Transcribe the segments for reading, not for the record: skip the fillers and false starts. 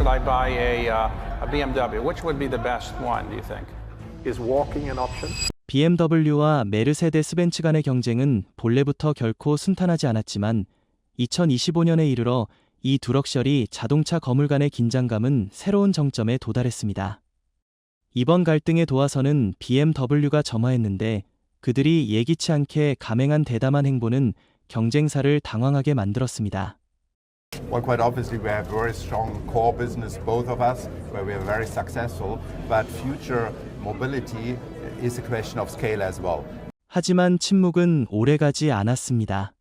Should I buy a BMW? Which would be the best one, do you think? Is walking an option? BMW와 메르세데스 벤츠 간의 경쟁은 본래부터 결코 순탄하지 않았지만 2025년에 이르러 이 두 럭셔리 자동차 거물 간의 긴장감은 새로운 정점에 도달했습니다. 이번 갈등의 도화선은 BMW가 점화했는데 그들이 예기치 않게 감행한 대담한 행보는 경쟁사를 당황하게 만들었습니다. Well, quite obviously we have very strong core business, both of us, where we are very successful, but future mobility is a question of scale as well. 하지만 침묵은 오래가지 않았습니다.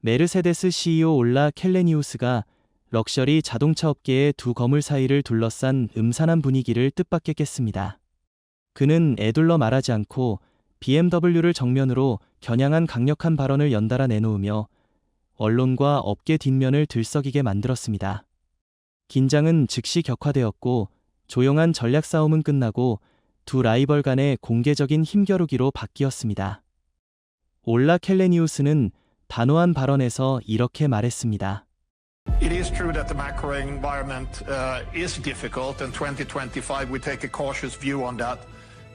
메르세데스 CEO 올라 켈레니우스가 럭셔리 자동차 업계의 두 거물 사이를 둘러싼 음산한 분위기를 뜻밖의 깼습니다. 그는 에둘러 말하지 않고 BMW를 정면으로 겨냥한 강력한 발언을 연달아 내놓으며 언론과 업계 뒷면을 들썩이게 만들었습니다. 긴장은 즉시 격화되었고 조용한 전략 싸움은 끝나고 두 라이벌 간의 공개적인 힘겨루기로 바뀌었습니다. 올라 켈레니우스는 단호한 발언에서 이렇게 말했습니다. It is true that the macro environment is difficult, and 2025 we take a cautious view on that,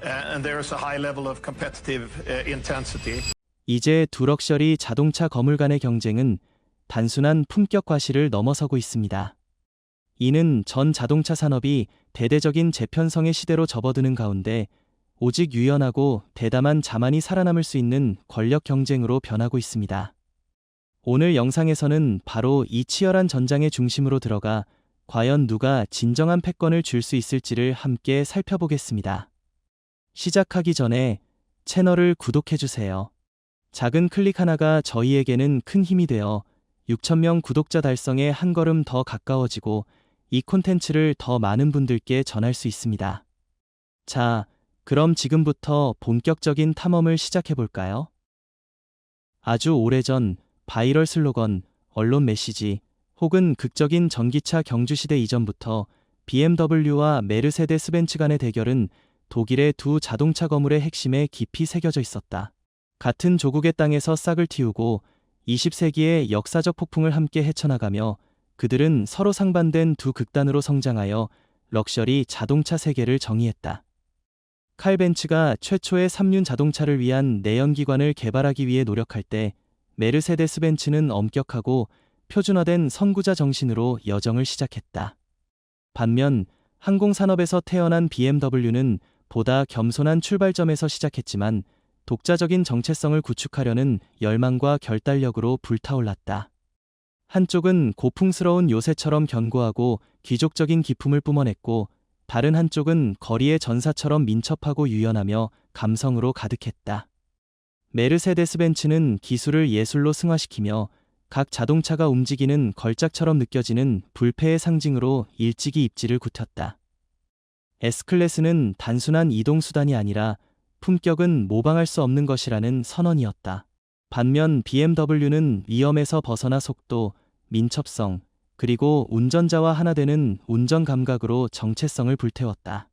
and there is a high level of competitive intensity. 이제 두 럭셔리 자동차 거물 간의 경쟁은 단순한 품격 과시를 넘어서고 있습니다. 이는 전 자동차 산업이 대대적인 재편성의 시대로 접어드는 가운데 오직 유연하고 대담한 자만이 살아남을 수 있는 권력 경쟁으로 변하고 있습니다. 오늘 영상에서는 바로 이 치열한 전장의 중심으로 들어가 과연 누가 진정한 패권을 줄 수 있을지를 함께 살펴보겠습니다. 시작하기 전에 채널을 구독해주세요. 작은 클릭 하나가 저희에게는 큰 힘이 되어 6,000명 구독자 달성에 한 걸음 더 가까워지고 이 콘텐츠를 더 많은 분들께 전할 수 있습니다. 자, 그럼 지금부터 본격적인 탐험을 시작해볼까요? 아주 오래전 바이럴 슬로건, 언론 메시지, 혹은 극적인 전기차 경주시대 이전부터 BMW와 메르세데스 벤츠 간의 대결은 독일의 두 자동차 거물의 핵심에 깊이 새겨져 있었다. 같은 조국의 땅에서 싹을 틔우고 20세기의 역사적 폭풍을 함께 헤쳐나가며 그들은 서로 상반된 두 극단으로 성장하여 럭셔리 자동차 세계를 정의했다. 칼 벤츠가 최초의 3륜 자동차를 위한 내연기관을 개발하기 위해 노력할 때 메르세데스 벤츠는 엄격하고 표준화된 선구자 정신으로 여정을 시작했다. 반면 항공산업에서 태어난 BMW는 보다 겸손한 출발점에서 시작했지만 독자적인 정체성을 구축하려는 열망과 결단력으로 불타올랐다. 한쪽은 고풍스러운 요새처럼 견고하고 귀족적인 기품을 뿜어냈고 다른 한쪽은 거리의 전사처럼 민첩하고 유연하며 감성으로 가득했다. 메르세데스 벤츠는 기술을 예술로 승화시키며 각 자동차가 움직이는 걸작처럼 느껴지는 불패의 상징으로 일찍이 입지를 굳혔다. S클래스는 단순한 이동수단이 아니라 품격은 모방할 수 없는 것이라는 선언이었다. 반면 BMW는 위험에서 벗어나 속도, 민첩성, 그리고 운전자와 하나 되는 운전 감각으로 정체성을 불태웠다.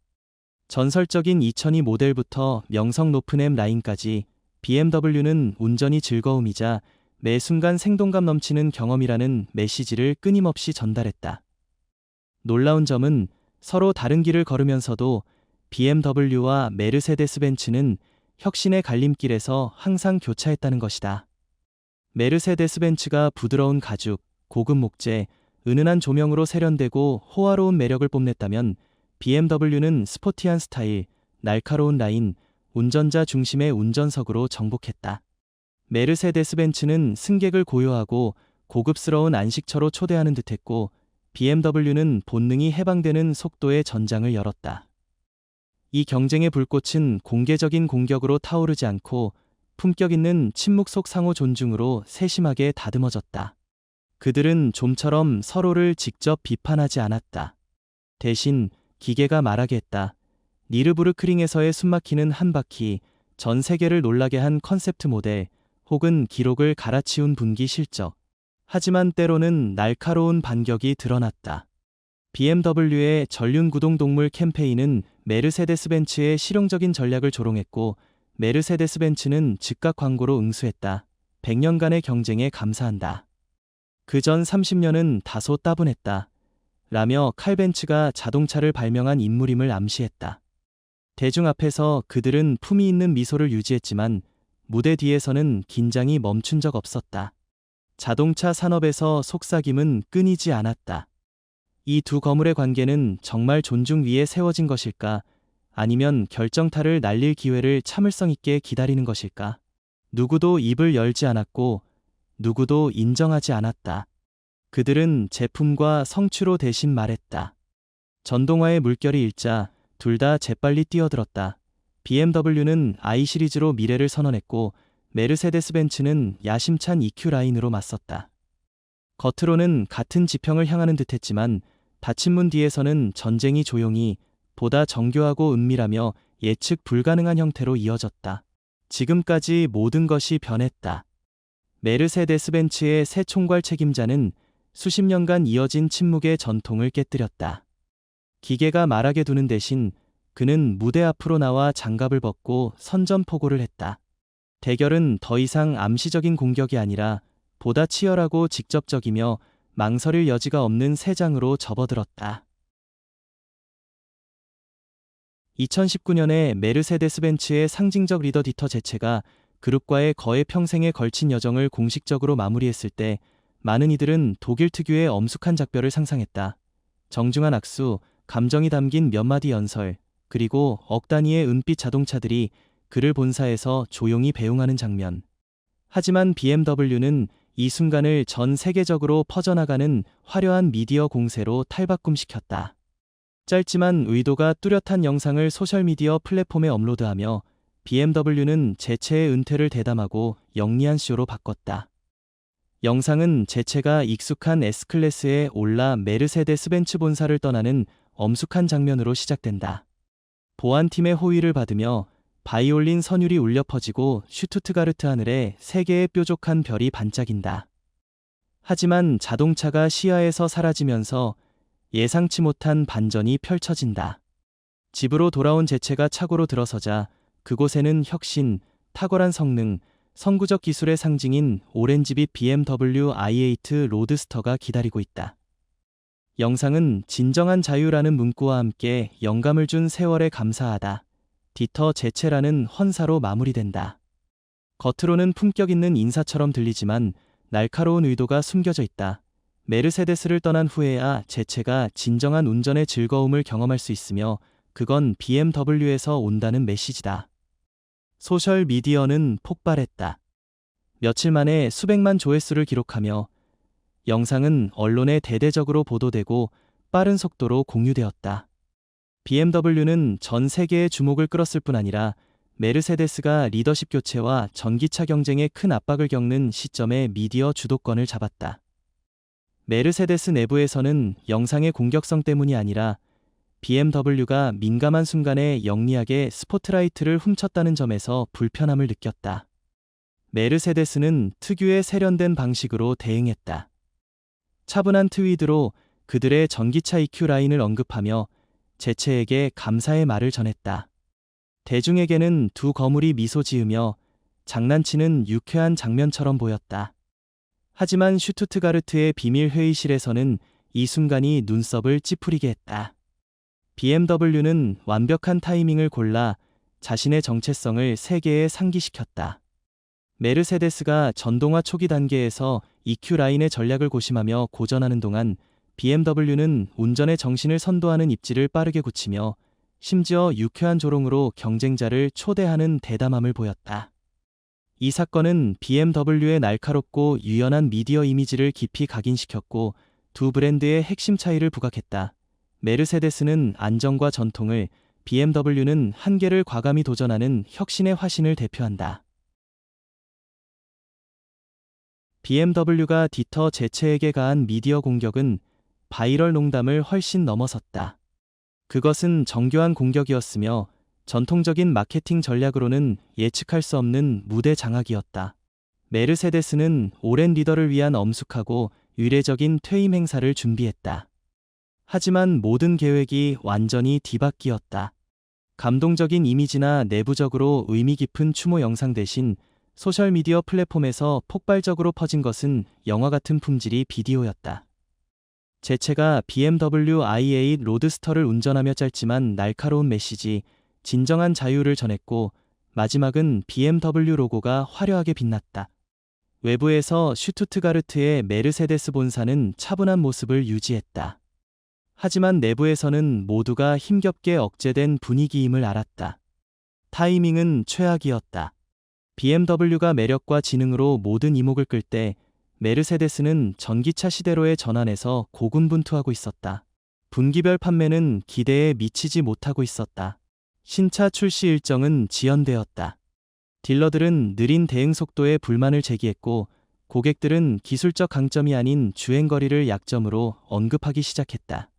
전설적인 2002 모델부터 명성 높은 M 라인까지 BMW는 운전이 즐거움이자 매 순간 생동감 넘치는 경험이라는 메시지를 끊임없이 전달했다. 놀라운 점은 서로 다른 길을 걸으면서도 BMW와 메르세데스 벤츠는 혁신의 갈림길에서 항상 교차했다는 것이다. 메르세데스 벤츠가 부드러운 가죽, 고급 목재, 은은한 조명으로 세련되고 호화로운 매력을 뽐냈다면 BMW는 스포티한 스타일, 날카로운 라인, 운전자 중심의 운전석으로 정복했다. 메르세데스 벤츠는 승객을 고요하고 고급스러운 안식처로 초대하는 듯했고 BMW는 본능이 해방되는 속도의 전장을 열었다. 이 경쟁의 불꽃은 공개적인 공격으로 타오르지 않고 품격 있는 침묵 속 상호 존중으로 세심하게 다듬어졌다. 그들은 좀처럼 서로를 직접 비판하지 않았다. 대신 기계가 말하게 했다. 니르부르크링에서의 숨막히는 한 바퀴, 전 세계를 놀라게 한 컨셉트 모델, 혹은 기록을 갈아치운 분기 실적. 하지만 때로는 날카로운 반격이 드러났다. BMW의 전륜 구동 동물 캠페인은 메르세데스 벤츠의 실용적인 전략을 조롱했고 메르세데스 벤츠는 즉각 광고로 응수했다. 100년간의 경쟁에 감사한다. 그 전 30년은 다소 따분했다. 라며 칼 벤츠가 자동차를 발명한 인물임을 암시했다. 대중 앞에서 그들은 품위 있는 미소를 유지했지만 무대 뒤에서는 긴장이 멈춘 적 없었다. 자동차 산업에서 속삭임은 끊이지 않았다. 이 두 거물의 관계는 정말 존중 위에 세워진 것일까? 아니면 결정타를 날릴 기회를 참을성 있게 기다리는 것일까? 누구도 입을 열지 않았고 누구도 인정하지 않았다. 그들은 제품과 성취로 대신 말했다. 전동화의 물결이 일자 둘 다 재빨리 뛰어들었다. BMW는 I 시리즈로 미래를 선언했고 메르세데스 벤츠는 야심찬 EQ 라인으로 맞섰다. 겉으로는 같은 지평을 향하는 듯했지만 닫힌 문 뒤에서는 전쟁이 조용히 보다 정교하고 은밀하며 예측 불가능한 형태로 이어졌다. 지금까지 모든 것이 변했다. 메르세데스 벤츠의 새 총괄 책임자는 수십 년간 이어진 침묵의 전통을 깨뜨렸다. 기계가 말하게 두는 대신 그는 무대 앞으로 나와 장갑을 벗고 선전포고를 했다. 대결은 더 이상 암시적인 공격이 아니라 보다 치열하고 직접적이며 망설일 여지가 없는 새 장으로 접어들었다. 2019년에 메르세데스 벤츠의 상징적 리더 디터 제체가 그룹과의 거의 평생에 걸친 여정을 공식적으로 마무리했을 때 많은 이들은 독일 특유의 엄숙한 작별을 상상했다. 정중한 악수, 감정이 담긴 몇 마디 연설, 그리고 억 단위의 은빛 자동차들이 그를 본사에서 조용히 배웅하는 장면. 하지만 BMW는 이 순간을 전 세계적으로 퍼져나가는 화려한 미디어 공세로 탈바꿈시켰다. 짧지만 의도가 뚜렷한 영상을 소셜미디어 플랫폼에 업로드하며 BMW는 제체의 은퇴를 대담하고 영리한 쇼로 바꿨다. 영상은 제체가 익숙한 S클래스에 올라 메르세데스 벤츠 본사를 떠나는 엄숙한 장면으로 시작된다. 보안팀의 호위를 받으며 바이올린 선율이 울려 퍼지고 슈투트가르트 하늘에 세 개의 뾰족한 별이 반짝인다. 하지만 자동차가 시야에서 사라지면서 예상치 못한 반전이 펼쳐진다. 집으로 돌아온 제체가 차고로 들어서자 그곳에는 혁신, 탁월한 성능, 선구적 기술의 상징인 오렌지빛 BMW i8 로드스터가 기다리고 있다. 영상은 진정한 자유라는 문구와 함께 영감을 준 세월에 감사하다. 디터 제체라는 헌사로 마무리된다. 겉으로는 품격 있는 인사처럼 들리지만 날카로운 의도가 숨겨져 있다. 메르세데스를 떠난 후에야 제체가 진정한 운전의 즐거움을 경험할 수 있으며 그건 BMW에서 온다는 메시지다. 소셜 미디어는 폭발했다. 며칠 만에 수백만 조회수를 기록하며 영상은 언론에 대대적으로 보도되고 빠른 속도로 공유되었다. BMW는 전 세계의 주목을 끌었을 뿐 아니라 메르세데스가 리더십 교체와 전기차 경쟁에 큰 압박을 겪는 시점에 미디어 주도권을 잡았다. 메르세데스 내부에서는 영상의 공격성 때문이 아니라 BMW가 민감한 순간에 영리하게 스포트라이트를 훔쳤다는 점에서 불편함을 느꼈다. 메르세데스는 특유의 세련된 방식으로 대응했다. 차분한 트윗으로 그들의 전기차 EQ 라인을 언급하며 제체에게 감사의 말을 전했다. 대중에게는 두 거물이 미소 지으며 장난치는 유쾌한 장면처럼 보였다. 하지만 슈투트가르트의 비밀 회의실에서는 이 순간이 눈썹을 찌푸리게 했다. BMW는 완벽한 타이밍을 골라 자신의 정체성을 세계에 상기시켰다. 메르세데스가 전동화 초기 단계에서 EQ 라인의 전략을 고심하며 고전하는 동안 BMW는 운전의 정신을 선도하는 입지를 빠르게 굳히며 심지어 유쾌한 조롱으로 경쟁자를 초대하는 대담함을 보였다. 이 사건은 BMW의 날카롭고 유연한 미디어 이미지를 깊이 각인시켰고 두 브랜드의 핵심 차이를 부각했다. 메르세데스는 안정과 전통을, BMW는 한계를 과감히 도전하는 혁신의 화신을 대표한다. BMW가 디터 제체에게 가한 미디어 공격은 바이럴 농담을 훨씬 넘어섰다. 그것은 정교한 공격이었으며 전통적인 마케팅 전략으로는 예측할 수 없는 무대 장악이었다. 메르세데스는 오랜 리더를 위한 엄숙하고 의례적인 퇴임 행사를 준비했다. 하지만 모든 계획이 완전히 뒤바뀌었다. 감동적인 이미지나 내부적으로 의미 깊은 추모 영상 대신 소셜미디어 플랫폼에서 폭발적으로 퍼진 것은 영화 같은 품질의 비디오였다. 제체가 BMW i8 로드스터를 운전하며 짧지만 날카로운 메시지, 진정한 자유를 전했고 마지막은 BMW 로고가 화려하게 빛났다. 외부에서 슈투트가르트의 메르세데스 본사는 차분한 모습을 유지했다. 하지만 내부에서는 모두가 힘겹게 억제된 분위기임을 알았다. 타이밍은 최악이었다. BMW가 매력과 지능으로 모든 이목을 끌 때 메르세데스는 전기차 시대로의 전환에서 고군분투하고 있었다. 분기별 판매는 기대에 미치지 못하고 있었다. 신차 출시 일정은 지연되었다. 딜러들은 느린 대응 속도에 불만을 제기했고 고객들은 기술적 강점이 아닌 주행거리를 약점으로 언급하기 시작했다.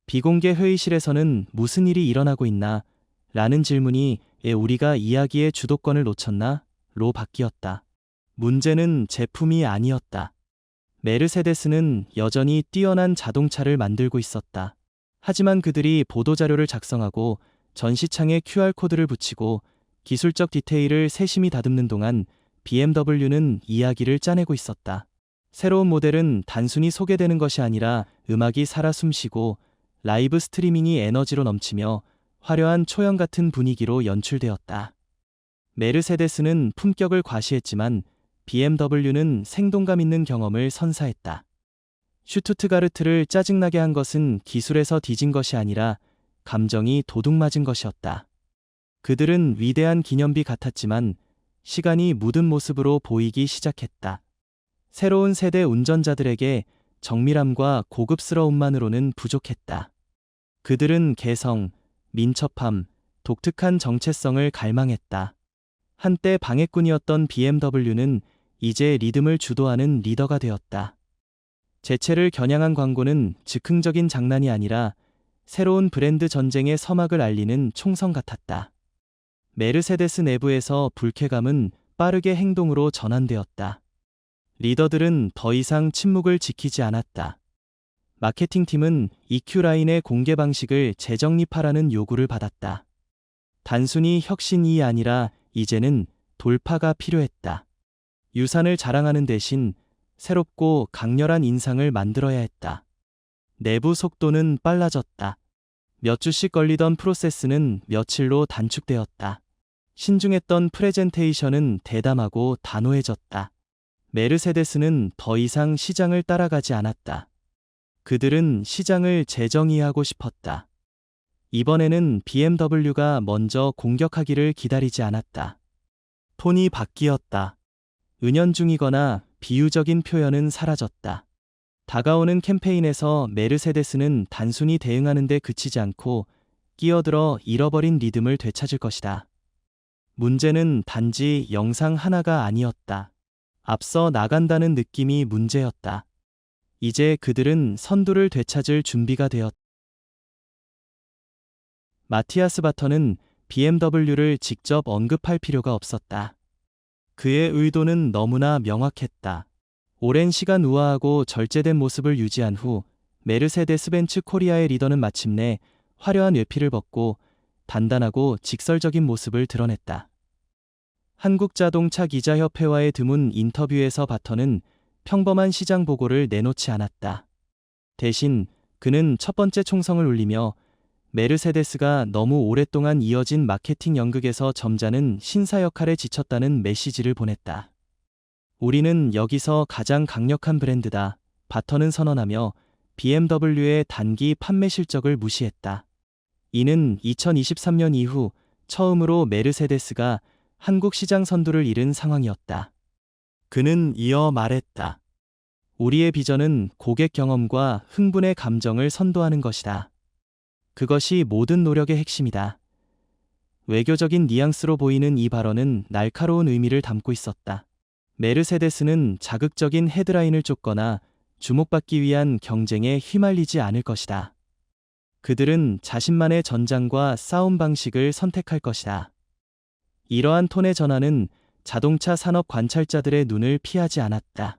비공개 회의실에서는 무슨 일이 일어나고 있나? 라는 질문이 우리가 이야기의 주도권을 놓쳤나? 로 바뀌었다. 문제는 제품이 아니었다. 메르세데스는 여전히 뛰어난 자동차를 만들고 있었다. 하지만 그들이 보도자료를 작성하고 전시창에 QR코드를 붙이고 기술적 디테일을 세심히 다듬는 동안 BMW는 이야기를 짜내고 있었다. 새로운 모델은 단순히 소개되는 것이 아니라 음악이 살아 숨쉬고 라이브 스트리밍이 에너지로 넘치며 화려한 초연 같은 분위기로 연출되었다. 메르세데스는 품격을 과시했지만 BMW는 생동감 있는 경험을 선사했다. 슈투트가르트를 짜증나게 한 것은 기술에서 뒤진 것이 아니라 감정이 도둑맞은 것이었다. 그들은 위대한 기념비 같았지만 시간이 묻은 모습으로 보이기 시작했다. 새로운 세대 운전자들에게 정밀함과 고급스러움만으로는 부족했다. 그들은 개성, 민첩함, 독특한 정체성을 갈망했다. 한때 방해꾼이었던 BMW는 이제 리듬을 주도하는 리더가 되었다. 제체를 겨냥한 광고는 즉흥적인 장난이 아니라 새로운 브랜드 전쟁의 서막을 알리는 총성 같았다. 메르세데스 내부에서 불쾌감은 빠르게 행동으로 전환되었다. 리더들은 더 이상 침묵을 지키지 않았다. 마케팅팀은 EQ라인의 공개 방식을 재정립하라는 요구를 받았다. 단순히 혁신이 아니라 이제는 돌파가 필요했다. 유산을 자랑하는 대신 새롭고 강렬한 인상을 만들어야 했다. 내부 속도는 빨라졌다. 몇 주씩 걸리던 프로세스는 며칠로 단축되었다. 신중했던 프레젠테이션은 대담하고 단호해졌다. 메르세데스는 더 이상 시장을 따라가지 않았다. 그들은 시장을 재정의하고 싶었다. 이번에는 BMW가 먼저 공격하기를 기다리지 않았다. 톤이 바뀌었다. 은연중이거나 비유적인 표현은 사라졌다. 다가오는 캠페인에서 메르세데스는 단순히 대응하는 데 그치지 않고 끼어들어 잃어버린 리듬을 되찾을 것이다. 문제는 단지 영상 하나가 아니었다. 앞서 나간다는 느낌이 문제였다. 이제 그들은 선두를 되찾을 준비가 되었다. 마티아스 바터는 BMW를 직접 언급할 필요가 없었다. 그의 의도는 너무나 명확했다. 오랜 시간 우아하고 절제된 모습을 유지한 후 메르세데스 벤츠 코리아의 리더는 마침내 화려한 외피를 벗고 단단하고 직설적인 모습을 드러냈다. 한국자동차 기자협회와의 드문 인터뷰에서 바터는 평범한 시장 보고를 내놓지 않았다. 대신 그는 첫 번째 총성을 울리며 메르세데스가 너무 오랫동안 이어진 마케팅 연극에서 점잖은 신사 역할에 지쳤다는 메시지를 보냈다. 우리는 여기서 가장 강력한 브랜드다. 바터는 선언하며 BMW의 단기 판매 실적을 무시했다. 이는 2023년 이후 처음으로 메르세데스가 한국 시장 선두를 잃은 상황이었다. 그는 이어 말했다. 우리의 비전은 고객 경험과 흥분의 감정을 선도하는 것이다. 그것이 모든 노력의 핵심이다. 외교적인 뉘앙스로 보이는 이 발언은 날카로운 의미를 담고 있었다. 메르세데스는 자극적인 헤드라인을 쫓거나 주목받기 위한 경쟁에 휘말리지 않을 것이다. 그들은 자신만의 전장과 싸움 방식을 선택할 것이다. 이러한 톤의 전환은 자동차 산업 관찰자들의 눈을 피하지 않았다.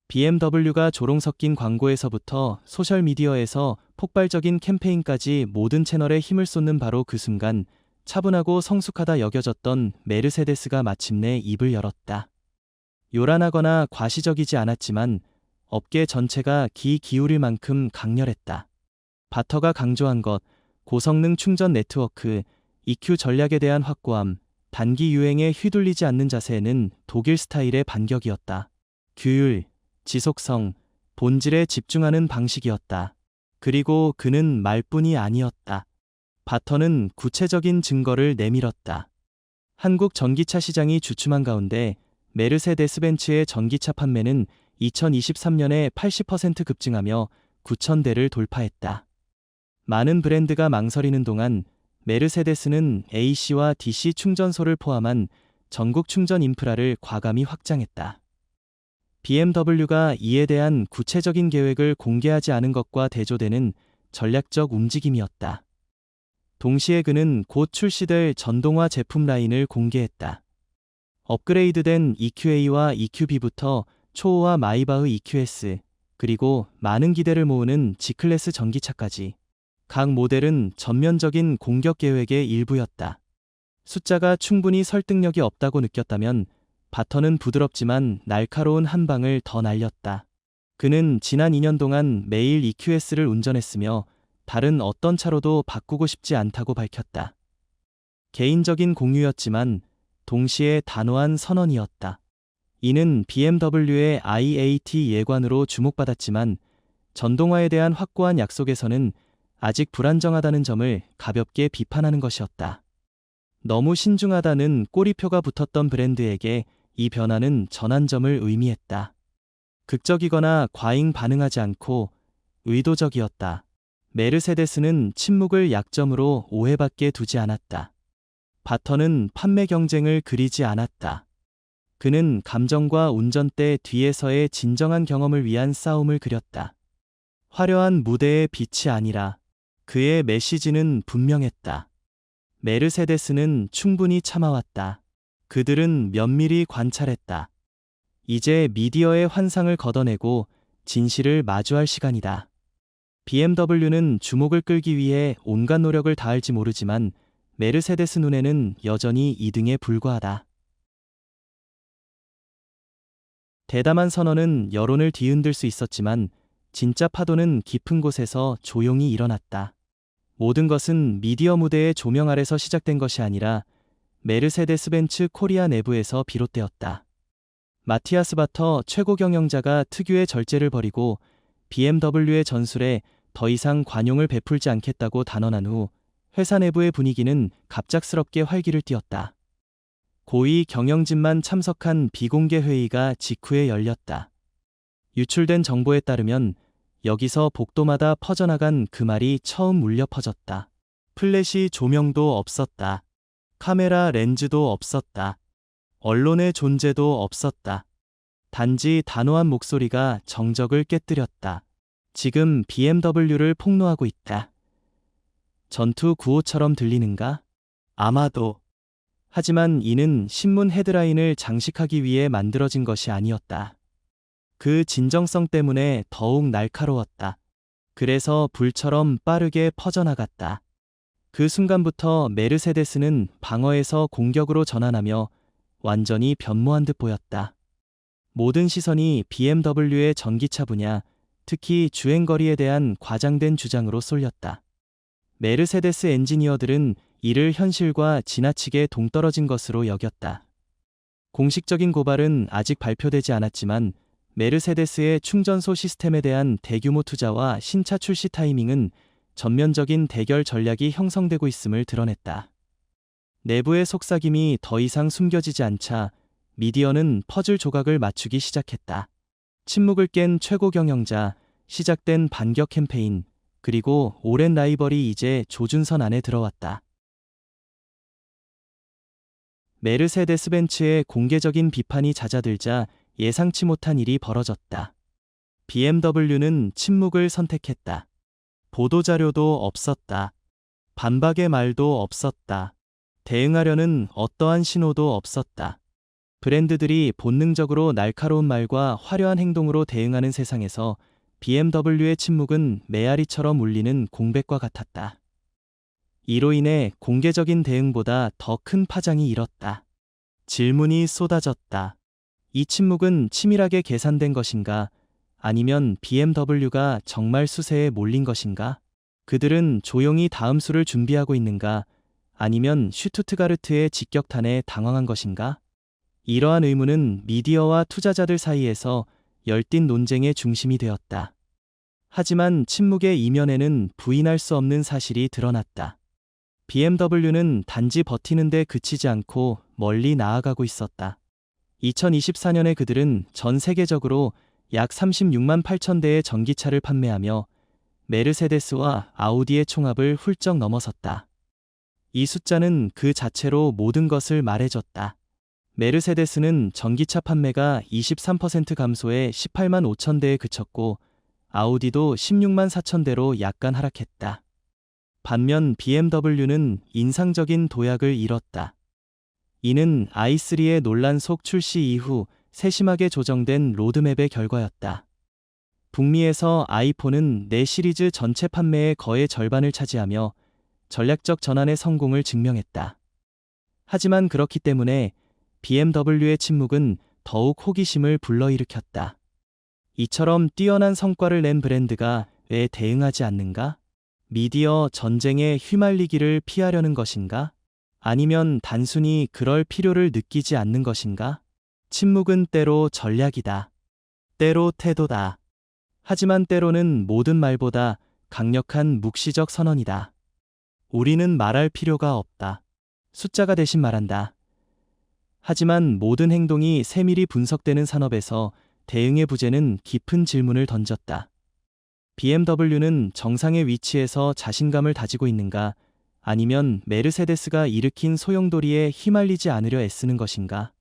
BMW가 조롱 섞인 광고에서부터 소셜미디어에서 폭발적인 캠페인까지 모든 채널에 힘을 쏟는 바로 그 순간 차분하고 성숙하다 여겨졌던 메르세데스가 마침내 입을 열었다. 요란하거나 과시적이지 않았지만 업계 전체가 귀 기울일 만큼 강렬했다. 바터가 강조한 것, 고성능 충전 네트워크, EQ 전략에 대한 확고함, 단기 유행에 휘둘리지 않는 자세는 독일 스타일의 반격이었다. 규율, 지속성, 본질에 집중하는 방식이었다. 그리고 그는 말뿐이 아니었다. 바터는 구체적인 증거를 내밀었다. 한국 전기차 시장이 주춤한 가운데 메르세데스 벤츠의 전기차 판매는 2023년에 80% 급증하며 9,000대를 돌파했다. 많은 브랜드가 망설이는 동안 메르세데스는 AC와 DC 충전소를 포함한 전국 충전 인프라를 과감히 확장했다. BMW가 이에 대한 구체적인 계획을 공개하지 않은 것과 대조되는 전략적 움직임이었다. 동시에 그는 곧 출시될 전동화 제품 라인을 공개했다. 업그레이드된 EQA와 EQB부터 초호화 마이바흐 EQS, 그리고 많은 기대를 모으는 G클래스 전기차까지. 각 모델은 전면적인 공격 계획의 일부였다. 숫자가 충분히 설득력이 없다고 느꼈다면 바터는 부드럽지만 날카로운 한 방을 더 날렸다. 그는 지난 2년 동안 매일 EQS를 운전했으며 다른 어떤 차로도 바꾸고 싶지 않다고 밝혔다. 개인적인 공유였지만 동시에 단호한 선언이었다. 이는 BMW의 IAT 예관으로 주목받았지만 전동화에 대한 확고한 약속에서는 아직 불안정하다는 점을 가볍게 비판하는 것이었다. 너무 신중하다는 꼬리표가 붙었던 브랜드에게 이 변화는 전환점을 의미했다. 극적이거나 과잉 반응하지 않고 의도적이었다. 메르세데스는 침묵을 약점으로 오해받게 두지 않았다. 바터는 판매 경쟁을 그리지 않았다. 그는 감정과 운전대 뒤에서의 진정한 경험을 위한 싸움을 그렸다. 화려한 무대의 빛이 아니라 그의 메시지는 분명했다. 메르세데스는 충분히 참아왔다. 그들은 면밀히 관찰했다. 이제 미디어의 환상을 걷어내고 진실을 마주할 시간이다. BMW는 주목을 끌기 위해 온갖 노력을 다할지 모르지만 메르세데스 눈에는 여전히 2등에 불과하다. 대담한 선언은 여론을 뒤흔들 수 있었지만 진짜 파도는 깊은 곳에서 조용히 일어났다. 모든 것은 미디어 무대의 조명 아래서 시작된 것이 아니라 메르세데스 벤츠 코리아 내부에서 비롯되었다. 마티아스 바터 최고 경영자가 특유의 절제를 버리고 BMW의 전술에 더 이상 관용을 베풀지 않겠다고 단언한 후 회사 내부의 분위기는 갑작스럽게 활기를 띠었다. 고위 경영진만 참석한 비공개 회의가 직후에 열렸다. 유출된 정보에 따르면 여기서 복도마다 퍼져나간 그 말이 처음 울려 퍼졌다. 플래시 조명도 없었다. 카메라 렌즈도 없었다. 언론의 존재도 없었다. 단지 단호한 목소리가 정적을 깨뜨렸다. 지금 BMW를 폭로하고 있다. 전투 구호처럼 들리는가? 아마도. 하지만 이는 신문 헤드라인을 장식하기 위해 만들어진 것이 아니었다. 그 진정성 때문에 더욱 날카로웠다. 그래서 불처럼 빠르게 퍼져나갔다. 그 순간부터 메르세데스는 방어에서 공격으로 전환하며 완전히 변모한 듯 보였다. 모든 시선이 BMW의 전기차 분야, 특히 주행거리에 대한 과장된 주장으로 쏠렸다. 메르세데스 엔지니어들은 이를 현실과 지나치게 동떨어진 것으로 여겼다. 공식적인 고발은 아직 발표되지 않았지만 메르세데스의 충전소 시스템에 대한 대규모 투자와 신차 출시 타이밍은 전면적인 대결 전략이 형성되고 있음을 드러냈다. 내부의 속삭임이 더 이상 숨겨지지 않자 미디어는 퍼즐 조각을 맞추기 시작했다. 침묵을 깬 최고 경영자, 시작된 반격 캠페인, 그리고 오랜 라이벌이 이제 조준선 안에 들어왔다. 메르세데스 벤츠의 공개적인 비판이 잦아들자 예상치 못한 일이 벌어졌다. BMW는 침묵을 선택했다. 보도자료도 없었다. 반박의 말도 없었다. 대응하려는 어떠한 신호도 없었다. 브랜드들이 본능적으로 날카로운 말과 화려한 행동으로 대응하는 세상에서 BMW의 침묵은 메아리처럼 울리는 공백과 같았다. 이로 인해 공개적인 대응보다 더 큰 파장이 일었다. 질문이 쏟아졌다. 이 침묵은 치밀하게 계산된 것인가? 아니면 BMW가 정말 수세에 몰린 것인가? 그들은 조용히 다음 수를 준비하고 있는가? 아니면 슈투트가르트의 직격탄에 당황한 것인가? 이러한 의문은 미디어와 투자자들 사이에서 열띤 논쟁의 중심이 되었다. 하지만 침묵의 이면에는 부인할 수 없는 사실이 드러났다. BMW는 단지 버티는 데 그치지 않고 멀리 나아가고 있었다. 2024년에 그들은 전 세계적으로 약 36만 8천 대의 전기차를 판매하며 메르세데스와 아우디의 총합을 훌쩍 넘어섰다. 이 숫자는 그 자체로 모든 것을 말해줬다. 메르세데스는 전기차 판매가 23% 감소해 18만 5천 대에 그쳤고 아우디도 16만 4천 대로 약간 하락했다. 반면 BMW는 인상적인 도약을 이뤘다. 이는 i3의 논란 속 출시 이후 세심하게 조정된 로드맵의 결과였다. 북미에서 아이폰은 4 시리즈 전체 판매의 거의 절반을 차지하며 전략적 전환의 성공을 증명했다. 하지만 그렇기 때문에 BMW의 침묵은 더욱 호기심을 불러일으켰다. 이처럼 뛰어난 성과를 낸 브랜드가 왜 대응하지 않는가? 미디어 전쟁에 휘말리기를 피하려는 것인가? 아니면 단순히 그럴 필요를 느끼지 않는 것인가? 침묵은 때로 전략이다. 때로 태도다. 하지만 때로는 모든 말보다 강력한 묵시적 선언이다. 우리는 말할 필요가 없다. 숫자가 대신 말한다. 하지만 모든 행동이 세밀히 분석되는 산업에서 대응의 부재는 깊은 질문을 던졌다. BMW는 정상의 위치에서 자신감을 다지고 있는가? 아니면 메르세데스가 일으킨 소용돌이에 휘말리지 않으려 애쓰는 것인가?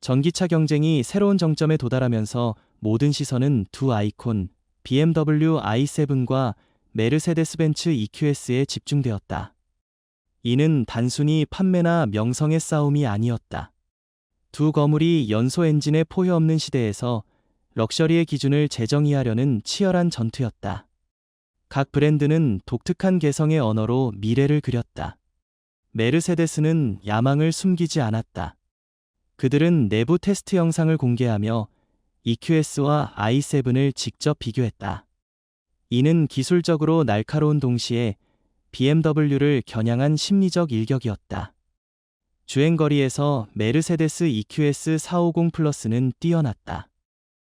전기차 경쟁이 새로운 정점에 도달하면서 모든 시선은 두 아이콘, BMW i7과 메르세데스 벤츠 EQS에 집중되었다. 이는 단순히 판매나 명성의 싸움이 아니었다. 두 거물이 연소 엔진의 포효 없는 시대에서 럭셔리의 기준을 재정의하려는 치열한 전투였다. 각 브랜드는 독특한 개성의 언어로 미래를 그렸다. 메르세데스는 야망을 숨기지 않았다. 그들은 내부 테스트 영상을 공개하며 EQS와 i7을 직접 비교했다. 이는 기술적으로 날카로운 동시에 BMW를 겨냥한 심리적 일격이었다. 주행거리에서 메르세데스 EQS 450 플러스는 뛰어났다.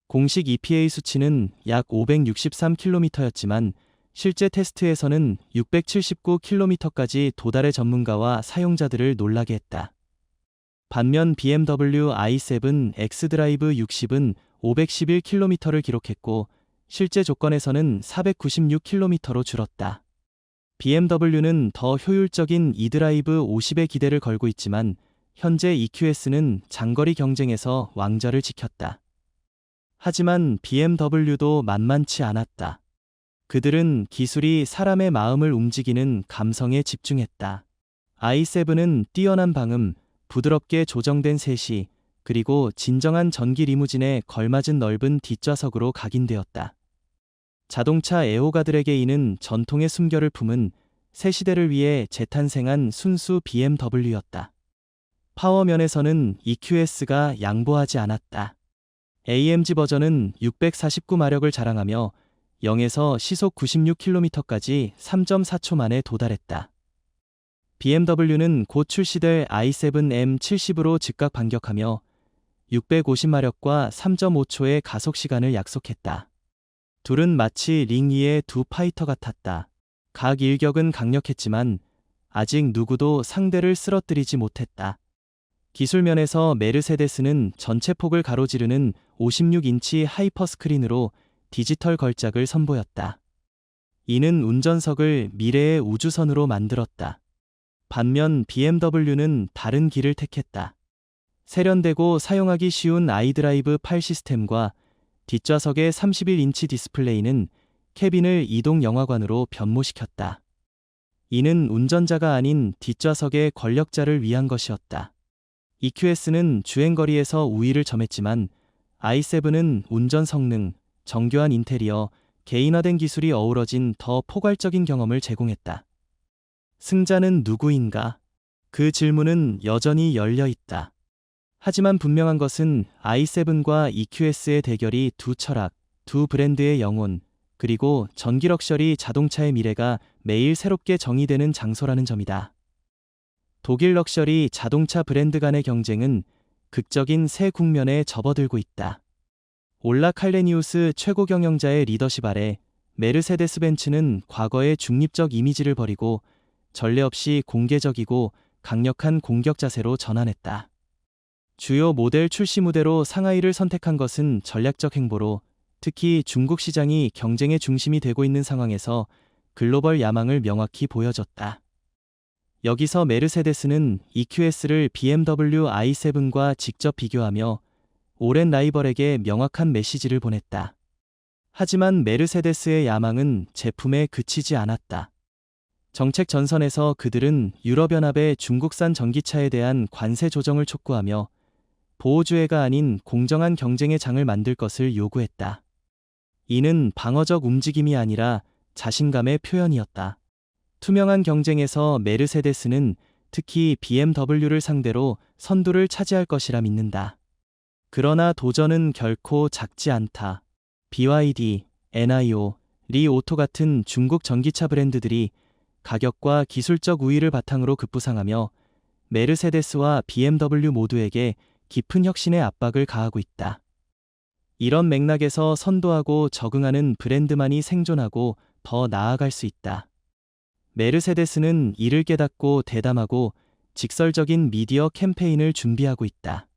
공식 EPA 수치는 약 563km였지만 실제 테스트에서는 679km까지 도달해 전문가와 사용자들을 놀라게 했다. 반면 BMW i7 x드라이브 60은 511km를 기록했고 실제 조건에서는 496km로 줄었다. BMW는 더 효율적인 e드라이브 50에 기대를 걸고 있지만 현재 EQS는 장거리 경쟁에서 왕좌를 지켰다. 하지만 BMW도 만만치 않았다. 그들은 기술이 사람의 마음을 움직이는 감성에 집중했다. i7은 뛰어난 방음, 부드럽게 조정된 셋이, 그리고 진정한 전기 리무진에 걸맞은 넓은 뒷좌석으로 각인되었다. 자동차 애호가들에게 이는 전통의 숨결을 품은 새 시대를 위해 재탄생한 순수 BMW였다. 파워 면에서는 EQS가 양보하지 않았다. AMG 버전은 649마력을 자랑하며 0에서 시속 96km까지 3.4초 만에 도달했다. BMW는 곧 출시될 i7 M70으로 즉각 반격하며 650마력과 3.5초의 가속 시간을 약속했다. 둘은 마치 링 위의 두 파이터 같았다. 각 일격은 강력했지만 아직 누구도 상대를 쓰러뜨리지 못했다. 기술 면에서 메르세데스는 전체 폭을 가로지르는 56인치 하이퍼 스크린으로 디지털 걸작을 선보였다. 이는 운전석을 미래의 우주선으로 만들었다. 반면 BMW는 다른 길을 택했다. 세련되고 사용하기 쉬운 iDrive 8 시스템과 뒷좌석의 31인치 디스플레이는 캐빈을 이동 영화관으로 변모시켰다. 이는 운전자가 아닌 뒷좌석의 권력자를 위한 것이었다. EQS는 주행거리에서 우위를 점했지만 i7은 운전 성능, 정교한 인테리어, 개인화된 기술이 어우러진 더 포괄적인 경험을 제공했다. 승자는 누구인가? 그 질문은 여전히 열려 있다. 하지만 분명한 것은 i7과 EQS의 대결이 두 철학, 두 브랜드의 영혼, 그리고 전기 럭셔리 자동차의 미래가 매일 새롭게 정의되는 장소라는 점이다. 독일 럭셔리 자동차 브랜드 간의 경쟁은 극적인 새 국면에 접어들고 있다. 올라 칼레니우스 최고 경영자의 리더십 아래 메르세데스 벤츠는 과거의 중립적 이미지를 버리고 전례 없이 공개적이고 강력한 공격 자세로 전환했다. 주요 모델 출시 무대로 상하이를 선택한 것은 전략적 행보로, 특히 중국 시장이 경쟁의 중심이 되고 있는 상황에서 글로벌 야망을 명확히 보여줬다. 여기서 메르세데스는 EQS를 BMW i7과 직접 비교하며 오랜 라이벌에게 명확한 메시지를 보냈다. 하지만 메르세데스의 야망은 제품에 그치지 않았다. 정책 전선에서 그들은 유럽연합의 중국산 전기차에 대한 관세 조정을 촉구하며 보호주의가 아닌 공정한 경쟁의 장을 만들 것을 요구했다. 이는 방어적 움직임이 아니라 자신감의 표현이었다. 투명한 경쟁에서 메르세데스는 특히 BMW를 상대로 선두를 차지할 것이라 믿는다. 그러나 도전은 결코 작지 않다. BYD, NIO, 리 오토 같은 중국 전기차 브랜드들이 가격과 기술적 우위를 바탕으로 급부상하며 메르세데스와 BMW 모두에게 깊은 혁신의 압박을 가하고 있다. 이런 맥락에서 선도하고 적응하는 브랜드만이 생존하고 더 나아갈 수 있다. 메르세데스는 이를 깨닫고 대담하고 직설적인 미디어 캠페인을 준비하고 있다.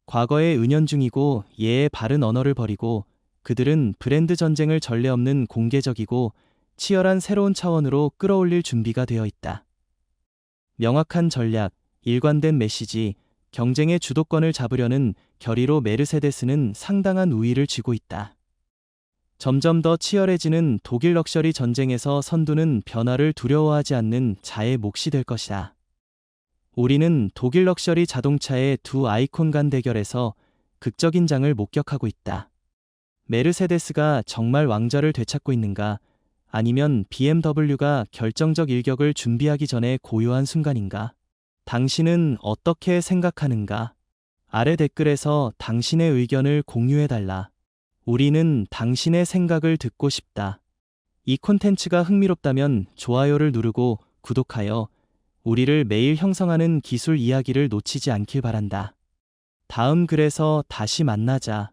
과거에 은연중이고 예의 바른 언어를 버리고 그들은 브랜드 전쟁을 전례 없는 공개적이고 치열한 새로운 차원으로 끌어올릴 준비가 되어 있다. 명확한 전략, 일관된 메시지, 경쟁의 주도권을 잡으려는 결의로 메르세데스는 상당한 우위를 쥐고 있다. 점점 더 치열해지는 독일 럭셔리 전쟁에서 선두는 변화를 두려워하지 않는 자의 몫이 될 것이다. 우리는 독일 럭셔리 자동차의 두 아이콘 간 대결에서 극적인 장을 목격하고 있다. 메르세데스가 정말 왕좌를 되찾고 있는가? 아니면 BMW가 결정적 일격을 준비하기 전에 고요한 순간인가? 당신은 어떻게 생각하는가? 아래 댓글에서 당신의 의견을 공유해달라. 우리는 당신의 생각을 듣고 싶다. 이 콘텐츠가 흥미롭다면 좋아요를 누르고 구독하여 우리를 매일 형성하는 기술 이야기를 놓치지 않길 바란다. 다음 글에서 다시 만나자.